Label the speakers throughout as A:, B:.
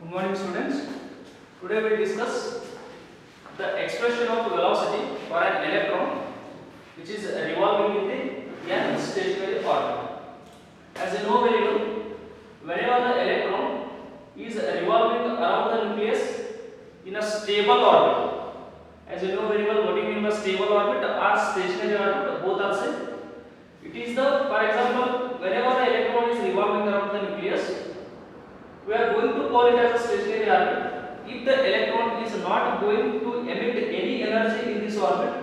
A: Good morning, students. Today we will discuss the expression of velocity for an electron which is revolving in the n stationary orbit. As you know very well, whenever the electron is revolving around the nucleus in a stable orbit, as you know very well, what do you mean by stable orbit or stationary orbit? Both are same. It is the, for example, whenever the electron is revolving around the nucleus, we are going to call it as a stationary orbit. If the electron is not going to emit any energy in this orbit,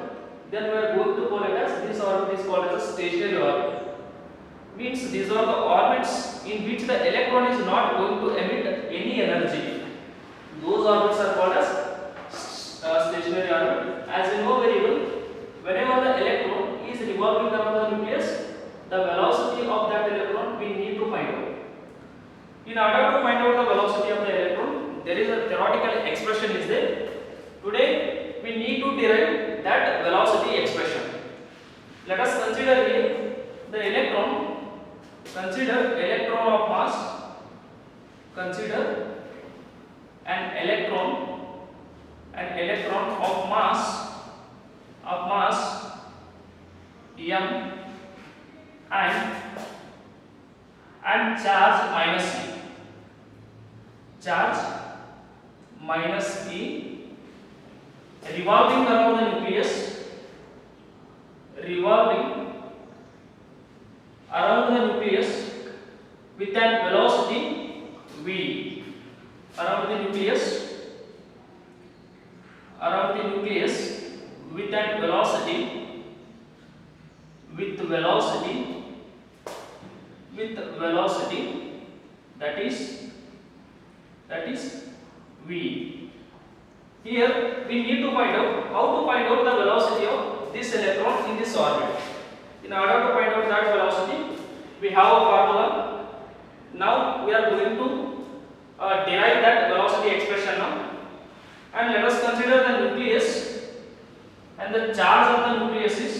A: then we are going to call it as, this orbit is called as a stationary orbit. Means these are the orbits in which the electron is not going to emit any energy. Those orbits are called as stationary orbit. As you know very well, whenever the electron is revolving around the nucleus, the velocity of that electron we need to find out. In order to find out the velocity of the electron, there is a theoretical expression is there. Today we need to derive that velocity expression. Let us consider here the electron. Consider electron of mass. Consider an electron of mass m and charge minus e. Charge minus e revolving around the nucleus, with an velocity v. Around the nucleus with an velocity that is v. Here we need to find out how to find out the velocity of this electron in this orbit. In order to find out that velocity, we have a formula. Now we are going to derive that velocity expression now. And let us consider the nucleus and the charge of the nucleus is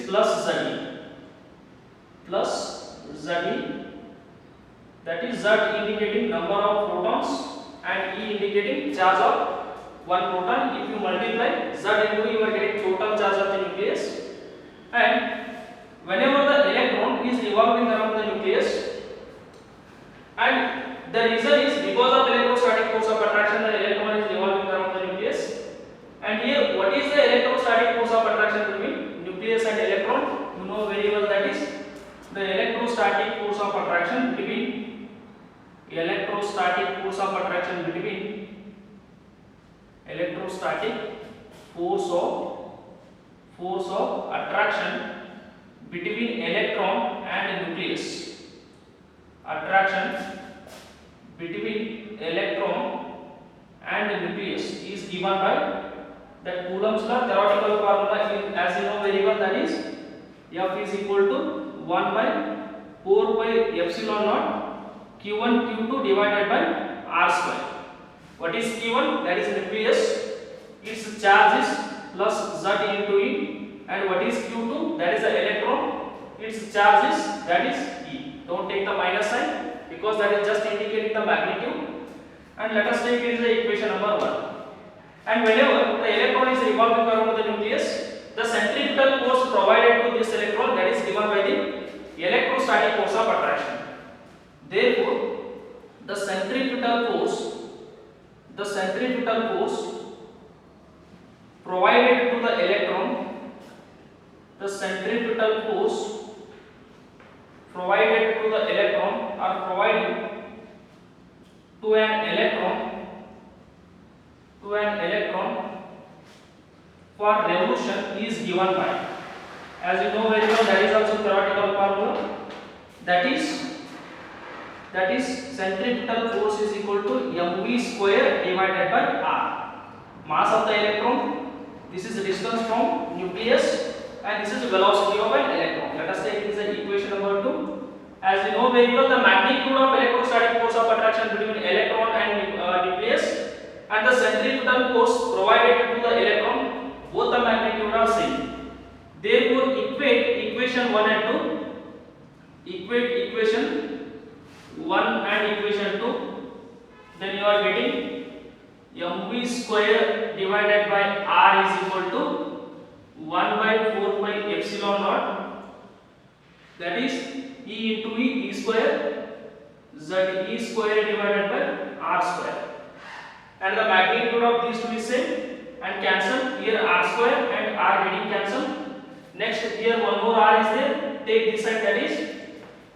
A: plus Ze, that is Z indicating number of protons and E indicating charge of one proton. If you multiply Z into, you are getting total charge of the nucleus. And whenever the electron is revolving around the nucleus, and the reason is because of electrostatic force of attraction, the electron is revolving around the nucleus. And here, what is the electrostatic force of attraction between nucleus and electron? You know very well, that is the electrostatic force of attraction between electron and nucleus. Attraction between electron and nucleus is given by that Coulomb's law. Theoretical formula, as you know very well, that is F is equal to 1 by 4 pi epsilon naught Q1 Q2 divided by R square. What is Q1? That is nucleus. Its charge is plus Z into E. And what is Q2? That is the electron. Its charge is, that is E. Don't take the minus sign because that is just indicating the magnitude. And let us take it as the equation number 1. And whenever the electron is revolving around the nucleus, the centripetal force provided to this electron, that is given by the electrostatic force of attraction. Therefore, the centripetal force provided to the electron, or providing to an electron for revolution is given by, as you know very well, that is also theoretical formula, that is centripetal force is equal to mv square divided by r. Mass of the electron, this is the distance from nucleus, and this is the velocity of an electron. Let us take this as equation number 2. As you know very well, the magnitude of electrostatic force of attraction between electron and nucleus and the centripetal force provided to the electron, both the magnitude are same. Therefore, equate equation 1 and 2 equate equation 1 and equation 2, then you are getting mv square divided by r is equal to 1 by 4 pi epsilon naught, that is e into e square z e square divided by r square, and the magnitude of these two is same and cancel. Here r square and r getting cancelled. Next here one more r is there, take this side, that is,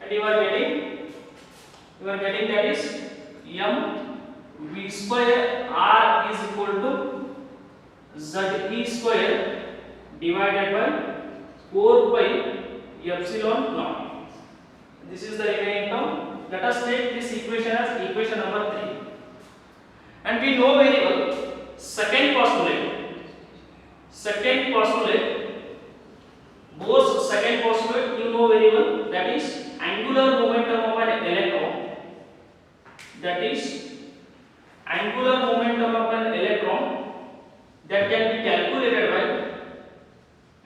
A: and you are getting that is m v square r is equal to z e square divided by 4 pi epsilon naught. This is the remaining term. Let us take this equation as equation number 3, and we know very well second postulate, both second postulate you know very well, that is angular momentum of an electron, that is angular momentum of an electron that can be calculated by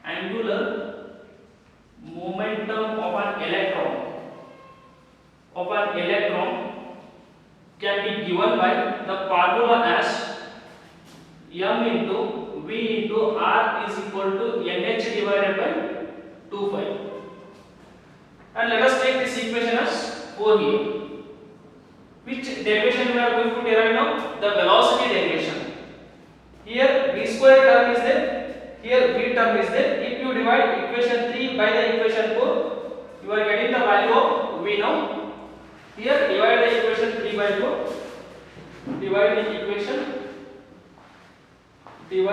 A: angular momentum of an electron can be given by the formula as m into v into r is equal to nh divided by 2 pi. And let us take this equation as 4 here. Which derivation we are going to derive now? The velocity derivation. Here v square term is there, here v term is there. If you divide equation 3 by the equation 4, you are getting the value of v now. Here divide the equation 3 by 4, divide the equation 3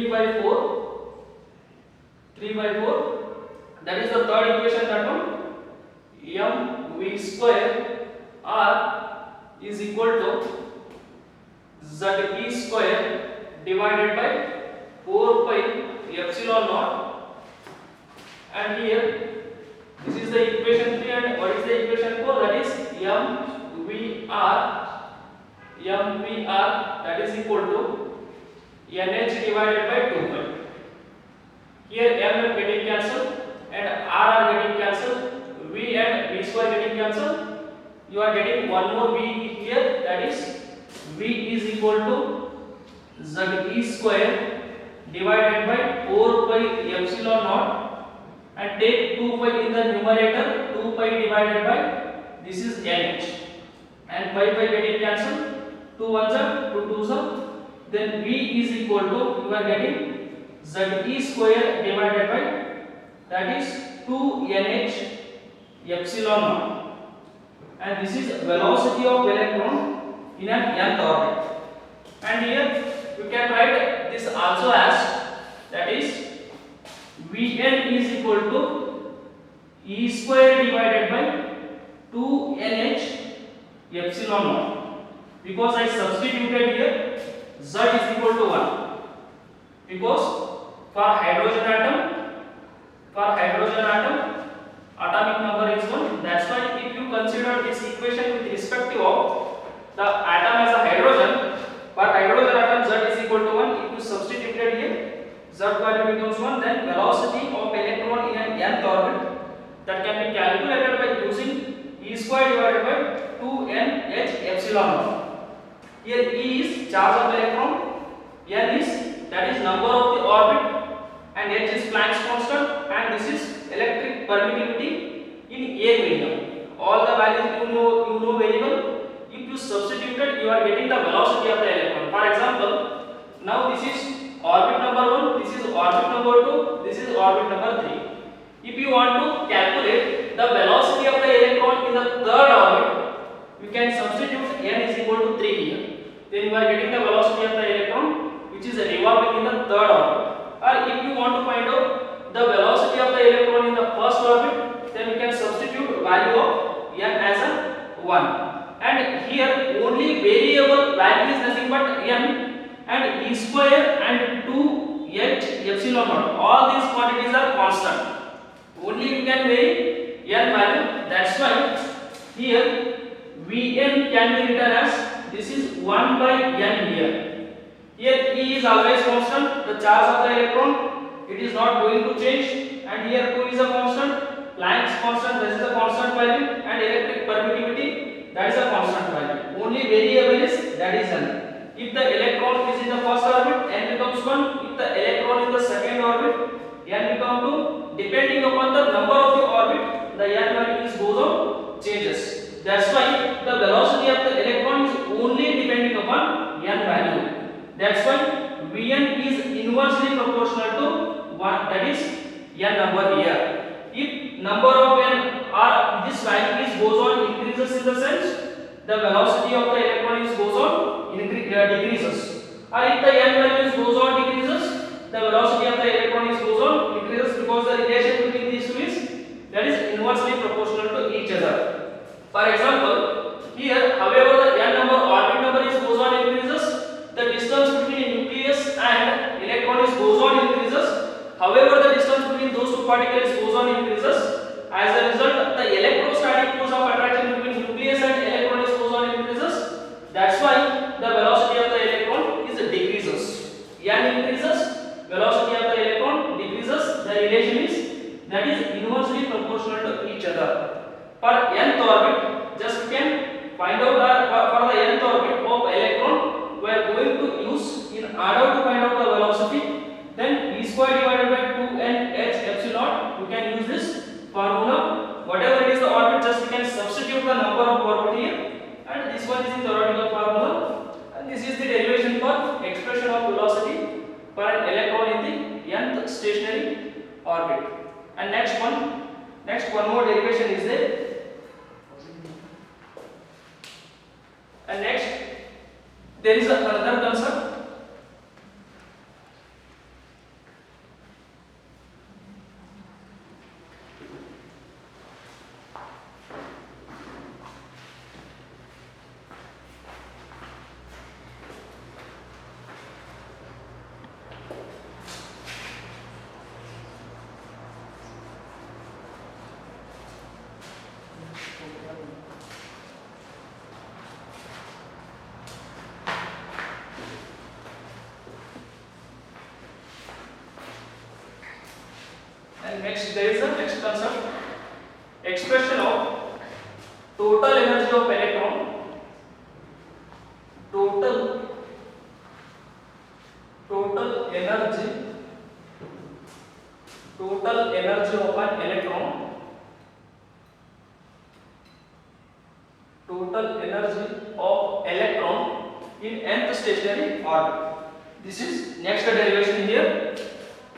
A: by 4, that is the third equation, that one, m v square r is equal to z e square divided by 4 pi epsilon naught, and here this is the equation 3, and what is the equation 4? That is m v r that is equal to nh divided by 2 pi. Here m getting cancelled and r are getting cancelled, v and v square getting cancelled. You are getting one more v here, that is v is equal to z e square divided by 4 pi epsilon naught, and take 2 pi in the numerator, 2 pi divided by this is nh, and pi getting cancelled, 2 ones are 2 twos are, then v is equal to, you are getting z e square divided by, that is 2 nh epsilon naught, and this is velocity of electron in an nth orbit. And here you can write this also as, that is Vn is equal to e square divided by 2 nh epsilon naught, because I substituted here z is equal to 1, because for hydrogen atom atomic number is 1. That's why if you consider this equation with respect to the atom as a hydrogen, for hydrogen atom z is equal to 1, if you substituted here z value becomes 1, then velocity of electron in an nth orbit that can be calculated by using e square divided by 2nh epsilon naught. Here e is charge of electron, n is, that is number of the orbit, and h is Planck's constant, and this is electric permittivity in air medium. All the values you know very well. If you substituted, you are getting the velocity of the electron. For example, now this is orbit number 1, this is orbit number 2, this is orbit number 3. If you want to calculate the velocity of the electron in the third orbit, you can substitute n is equal to 3 here. Then you are getting the velocity of the electron which is revolving in the third orbit. Or if you want to find out the velocity of the electron in the first orbit, then you can substitute value of n as a 1. And here only variable value is nothing but n and e square and 2h epsilon naught. All these quantities are constant. Only you can vary n value. That's why here Vn can be written as, this is 1 by n here. Here E is always constant, the charge of the electron, it is not going to change, and here 2 is a constant, Planck's constant, that is a constant value, and electric permittivity, that is a constant value. Only variable is that is n. If the electron is in the first orbit, n becomes 1. If the electron is in the second orbit, n become 2. Depending upon the number of the orbit, the n value is goes on changes. That's why the velocity of the electron is only depending upon n value. That's why Vn is inversely proportional to 1, that is n number here. If number of n or this value is goes on increases in the sense, the velocity of the electron is goes on decreases. Or if the n values goes on decreases, the velocity of the electron is goes on increases, because the relation between these two is that is inversely proportional to each other. For example, here however the n number orbit number is goes on increases, the distance between nucleus and electron is goes on increases. However, the distance between those two particles goes on increases. As a result, the electrostatic force of attraction between nucleus and electron is goes on increases. That's why the velocity of the electron is decreases. N increases, velocity of the electron decreases. The relation is that is inversely proportional to each other. For nth orbit, just we can find out for the nth orbit of electron, we are going to use in order to find out the velocity. Then v square divided by 2n h epsilon, you can use this formula. Whatever it is the orbit, just we can substitute the number of orbit here, and this one is the theoretical formula, and this is the derivation for expression of velocity for an electron in the nth stationary orbit. And next one more derivation is there. And next there is another concept. And next there is the next concept, expression of total energy of electron, total energy of an electron, total energy of electron in nth stationary orbit. This is next derivation here.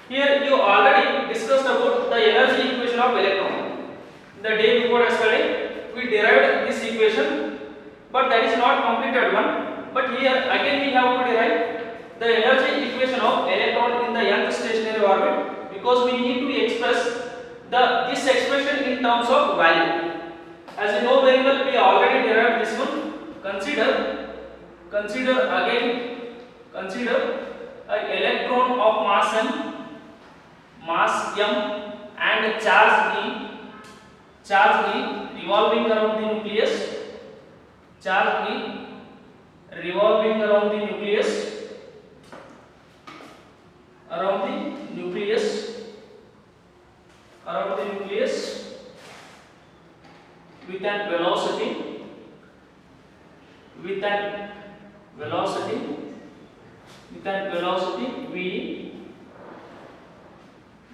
A: Here you already discussed about the energy equation of electron. The day before yesterday we derived this equation, but that is not completed one. But here again we have to derive the energy equation of electron in the nth stationary orbit, because we need to express this expression in terms of value. As you know very well, we already derived this one. Consider an electron of mass m and charge e revolving around the nucleus, with an velocity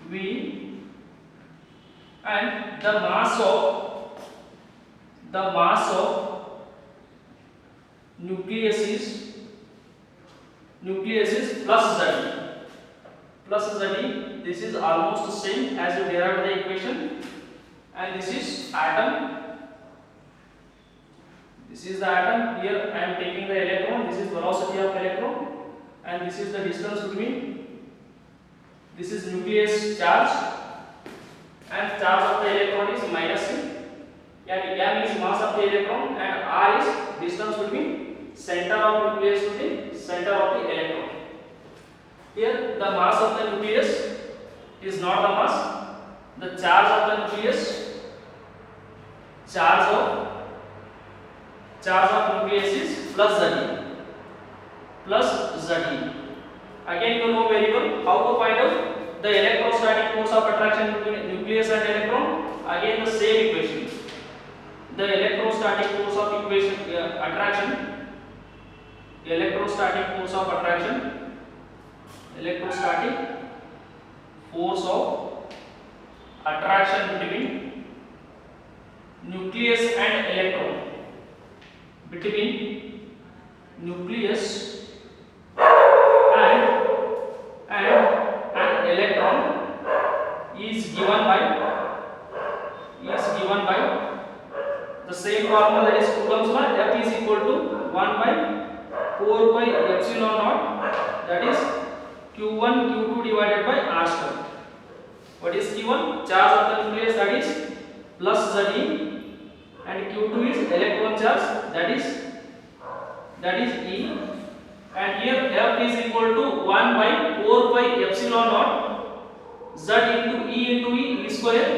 A: v, and the mass of nucleus is plus z. This is almost the same as you derived the equation. And this is atom. This is the atom. Here I am taking the electron. This is velocity of electron, and this is the distance between. This is nucleus charge, and charge of the electron is minus m. And m is mass of the electron, and r is distance between center of nucleus to the center of the electron. Here the mass of the nucleus is not the mass. The charge of the nucleus, charge of nucleus is plus z. Again you know very well how to find out the electrostatic force of attraction between nucleus and electron, again the same equation. The electrostatic force of attraction, electrostatic force of attraction, electrostatic force of attraction between nucleus and electron, between nucleus and an electron is given by the same formula, that is Coulomb's law. F is equal to 1 by 4 pi epsilon naught, that is Q1 Q2 divided by R square. What is Q1? Charge of the nucleus, that is plus Ze, and Q2 is electron charge, that is E, and here F is equal to 1 by 4 pi epsilon naught Z into E square,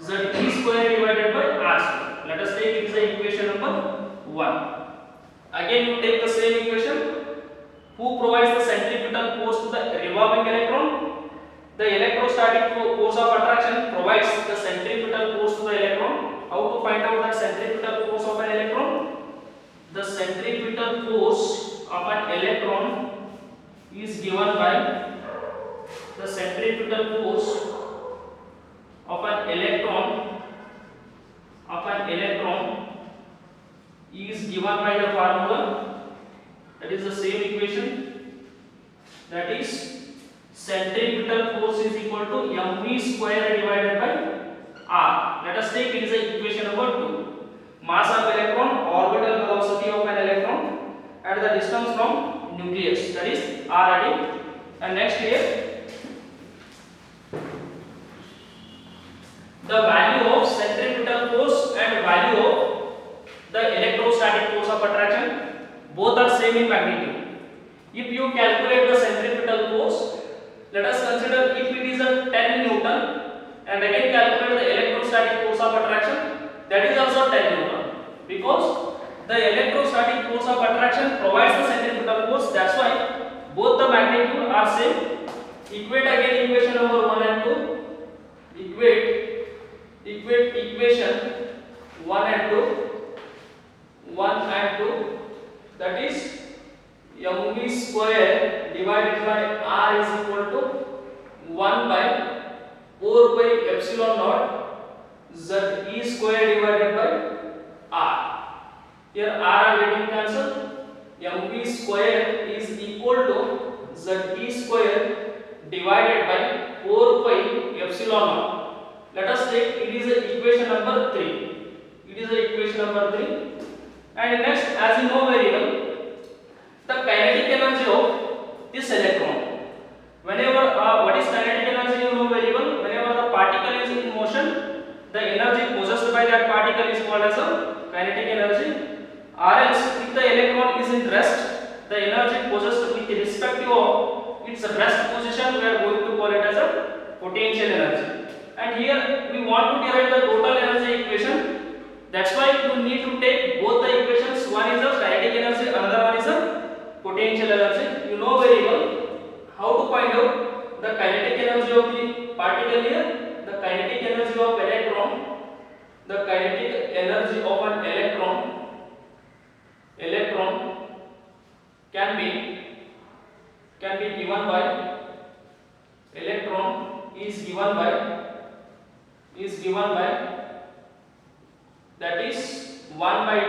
A: Z E square divided by R square. Let us take it as the equation number 1. Again you take the same equation. Who provides the centripetal force to the revolving electron? The electrostatic force of attraction provides the centripetal force to the electron. How to find out the centripetal force of an electron? The centripetal force of an electron is given by the centripetal force of an electron is given by the formula, that is the same equation, that is centripetal force is equal to mv square divided by r. Let us take it as the equation number 2. Mass of electron, orbital velocity of an electron at the distance from nucleus, that is r at. And next here, the value of centripetal force and value of the electrostatic force of attraction, both are same in magnitude. If you calculate the centripetal force, let us consider if it is a 10 Newton, and again calculate the electrostatic force of attraction, that is also 10 Newton, because the electrostatic force of attraction provides the centripetal force. That's why both the magnitude are same. Equate again equation number 1 and 2. Equate equation 1 and 2. That is mv square divided by r is equal to 1 by 4 by epsilon naught Z E square divided by r. Here r are getting cancelled. mv square is equal to Z E square divided by 4 pi epsilon naught. Let us take it is the equation number 3. And next, as you know very well, the kinetic energy of this electron. Whenever what is kinetic energy, you know very well. Whenever the particle is in motion, the energy possessed by that particle is called as a kinetic energy. Or else, if the electron is in rest, the energy possessed with respect to its rest position, we are going to call it as a potential energy. And here we want to derive the total energy equation. That's why you need to take both the equations. One is a kinetic energy, another one is a potential energy. You know very well how to find out the kinetic energy of the particle here, the kinetic energy of electron, the kinetic energy of an electron can be given by electron is given by that is 1 by 2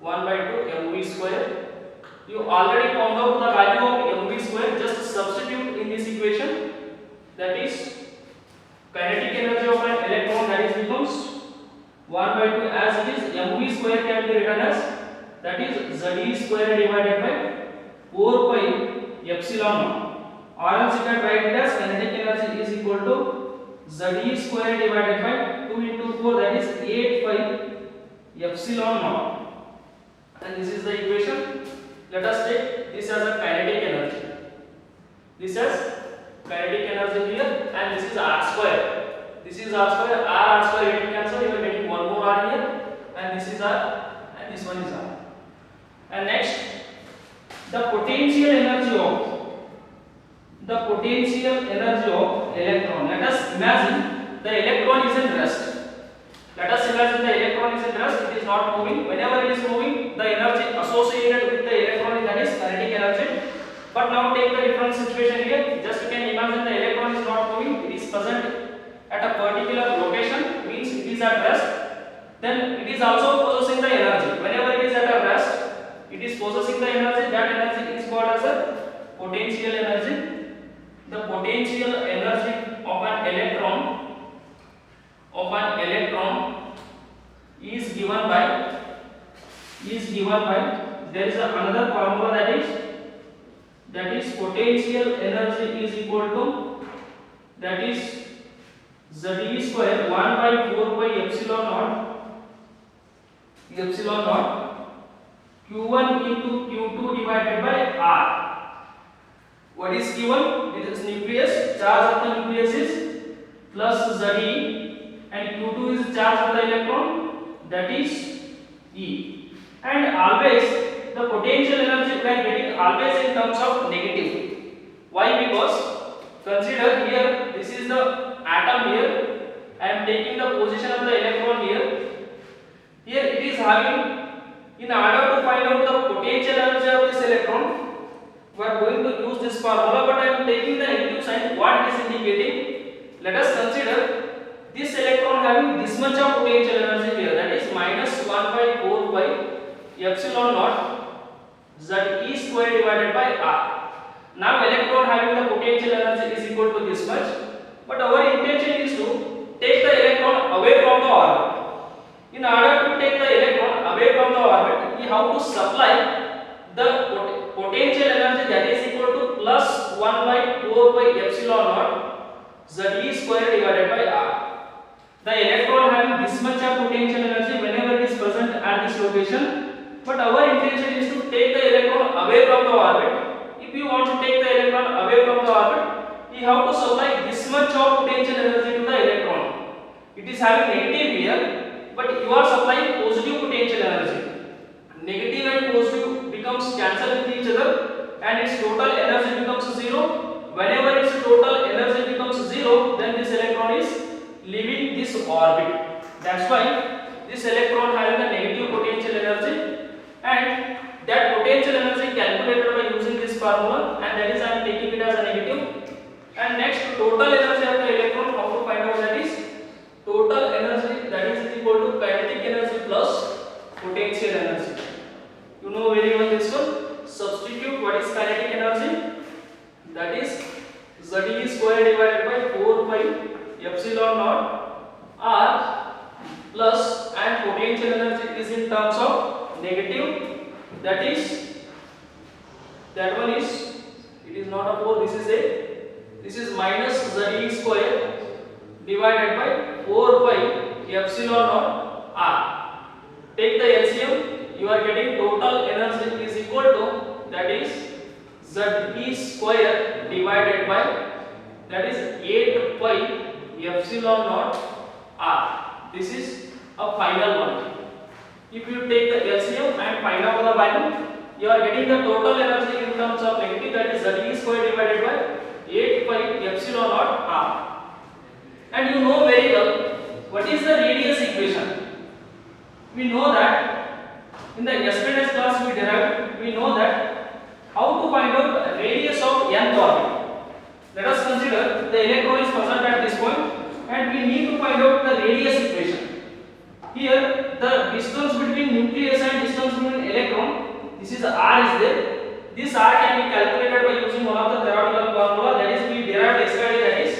A: mv square. You already found out the value of mv square. Just substitute in this equation. That is kinetic energy of an electron, that is becomes 1 by 2 as it is. mv square can be written as that is Ze square divided by 4 pi epsilon naught. Or else you can write it as kinetic energy is equal to Ze square divided by 2 into 4, that is 8 pi epsilon naught. And this is the equation. Let us take this as a kinetic energy. This as kinetic energy here, and this is r square. This is r square. R square getting cancelled. You are getting one more r here, and this is r, and this one is r. And next, the potential energy of the potential energy of electron. Let us imagine the electron is in rest. Let us imagine the electron is in rest, it is not moving. Whenever it is moving, the energy associated with the electron, that is kinetic energy. But now take the different situation here. Just you can imagine the electron is not moving, it is present at a particular location, means it is at rest. Then it is also possessing the energy. Whenever it is at a rest, it is possessing the energy. That energy is called as a potential energy. The potential energy of an electron is given by there is another formula, that is potential energy is equal to, that is Z square 1 by 4 pi epsilon naught Q1 into Q2 divided by R. What is Q1? This is nucleus, charge of the nucleus is plus Ze, and Q2 is charge of the electron, that is E. And always the potential energy we are getting always in terms of negative. Why? Because consider here, this is the atom here. I am taking the position of the electron here. Here it is having, in order to find out the potential energy of this electron, we are going to use this formula, but I am taking the negative sign. What it is indicating? Let us consider this electron having this much of potential energy here, that is minus 1 by 4 pi epsilon naught Ze square divided by R. Now electron having the potential energy is equal to this much, but our intention is to take the electron away from the orbit. In order to take the electron away from the orbit, we have to supply the potential energy, that is equal to plus 1 by 4 by epsilon naught Ze square divided by R. The electron having this much of potential energy whenever it is present at this location, but our intention is to take the electron away from the orbit. If you want to take the electron away from the orbit, we have to supply this much of potential energy to the electron. It is having negative here, but you are supplying positive potential energy. Negative and positive becomes cancelled with each other, and its total energy becomes zero. Whenever its total energy becomes zero, then this electron is leaving this orbit. That's why this electron having a negative potential energy, and that potential energy calculated by using this formula, and that is I am taking it as a negative. And next, total energy of the electron, how to find out? That is total energy, that is equal to kinetic energy plus potential energy. You know very well this one. Substitute what is kinetic energy, that is Ze square divided by 4 pi epsilon naught R, plus, and potential energy is in terms of negative, that is, that one is, it is not a 4, this is minus Ze square divided by 4 pi epsilon naught R. Take the LCM, you are getting total energy is equal to, that is Ze square divided by, that is 8 pi epsilon naught R. This is a final one. If you take the LCM and find out the value, you are getting the total energy in terms of negative, that is Ze square divided by 8 pi epsilon naught R. And you know very well what is the radius equation. We know that in the yesterday's class we know that how to find out the radius of nth orbit. Let us consider the electron is present at this point, and we need to find out the radius equation. Here the distance between nucleus and distance between electron, this is R is there. This R can be calculated by using one of the theoretical formula, that is we derived yesterday, that is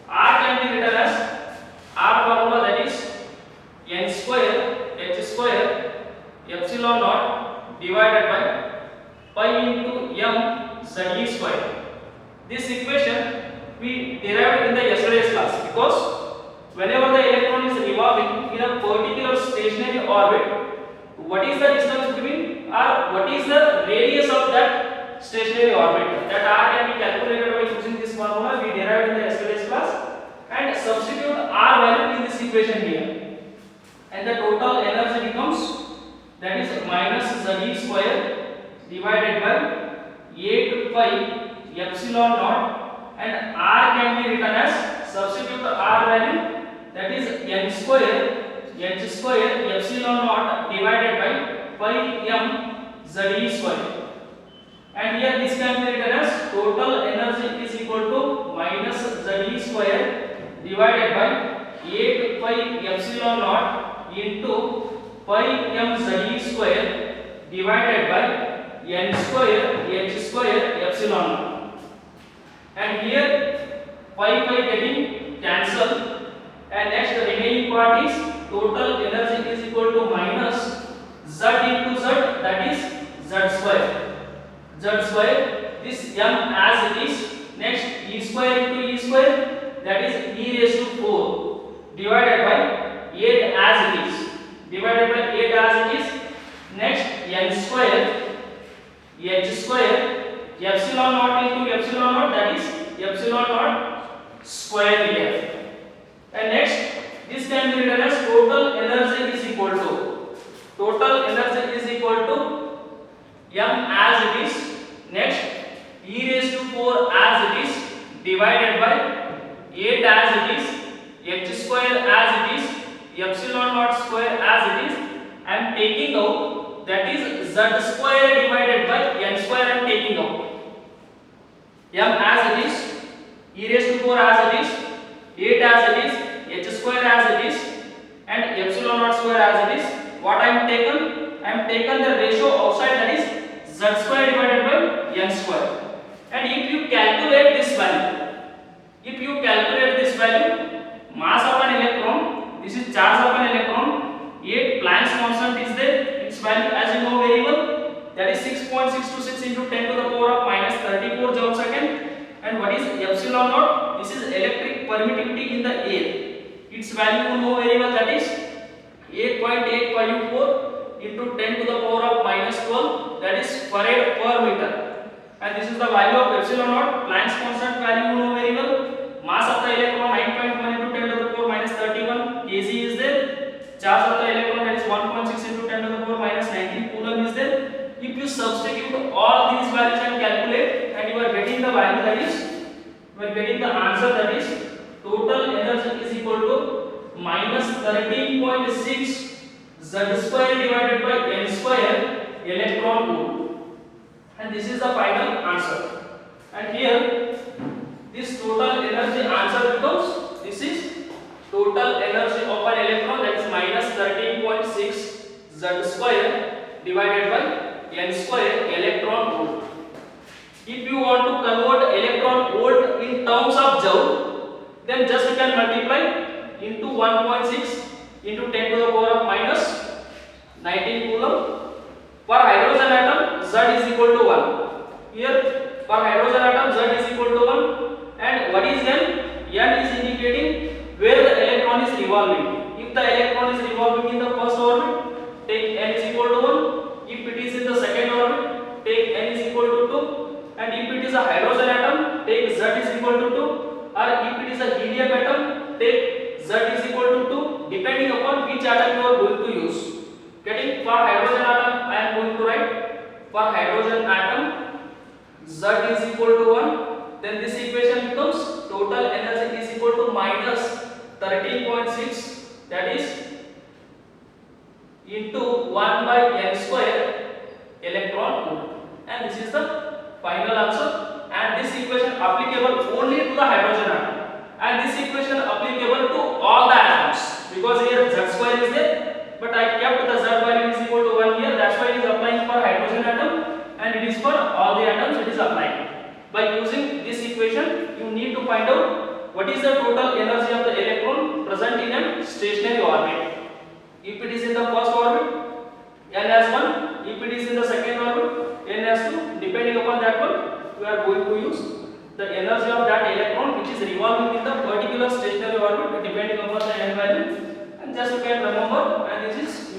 A: R can be written as R formula, that is n square h square epsilon naught divided by pi into m Ze square. This equation we derived in the yesterday's class, because whenever the electron is revolving in a particular stationary orbit, what is the distance between, or what is the radius of that stationary orbit, that R can be calculated by using this formula we derived in the yesterday's class, and substitute R value in this equation here, and the total energy becomes, that is minus Ze square divided by 8 pi epsilon naught, and r can be written as, substitute the r value, that is n square epsilon naught divided by pi m z square. And here this can be written as total energy is equal to minus z square divided by 8 pi epsilon naught into pi m z square divided by n square h square epsilon naught. And here pi getting cancelled, and next the remaining part is total energy is equal to minus z into z, that is z square. This m as it is, next e square into e square, that is e raised to 4 divided by 8 as it is, next n square h square epsilon naught into epsilon naught, that is epsilon naught square here. And next this can be written as total energy is equal to m as it is, next e raised to 4 as it is divided by 8 as it is, h square as it is, epsilon naught square as it is. I am taking out, that is z square divided by n square I am taking out. M as it is, e raised to 4 as it is, 8 as it is, h square as it is, and epsilon naught square as it is. What I am taken? I am taken the ratio outside, that is z square divided by n square. And if you calculate this value, mass of an electron, this is charge of an electron, 8 Planck's constant is there, its value as you know very well, that is 6.626 into 10 to the power of minus 34 joule second. And what is epsilon naught? This is electric permittivity in the air, its value you know very well, that is 8.854 into 10 to the power of minus 12, that is farad per meter. And this is the value of epsilon naught, Planck's constant value you know very well. Mass of the electron 9.1 into 10 to the power minus 31 kg is there. Charge of the electron, that is 1.6 into 10 to the power minus 19 coulomb is there. If you substitute all these values and calculate, and you are getting the value, that is the answer, that is total energy is equal to minus 13.6 z square divided by n square electron volt. And this is the final answer. And here this total energy answer becomes, this is total energy of an electron, that is minus 13.6 z square divided by n square electron volt. If you want to convert electron volt in terms of joule, then just you can multiply into 1.6 into 10 to the power of minus 19 coulomb. For hydrogen atom z is equal to 1. Here for hydrogen atom z is equal to 1. And what is n? N is indicating where the electron is revolving. If the electron is revolving in the first orbit, take n is equal to 1. If it is in the second orbit, take n is equal to 2. And if it is a hydrogen atom, take z is equal to 2. Or if it is a helium atom, take z is equal to 2, depending upon which atom you are going to use. Getting? For hydrogen atom I am going to write, for hydrogen atom z is equal to 1. Then this equation becomes total energy is equal to minus 13.6, that is into 1 by n square electron volt. And this is the final answer. And this equation applicable only to the hydrogen atom, and this equation applicable to all the atoms, because here z square is there, but I kept the z value is equal to 1 here, that's why it is applying for hydrogen atom, and it is for all the atoms it is applying. By using this equation, you need to find out what is the total energy of the electron present in a stationary orbit. If it is in the first orbit, n as 1. If it is in the second orbit, n as 2. Depending upon that one, we are going to use the energy of that electron which is revolving in the particular stationary orbit, depending upon the n value. And just you can remember, and this is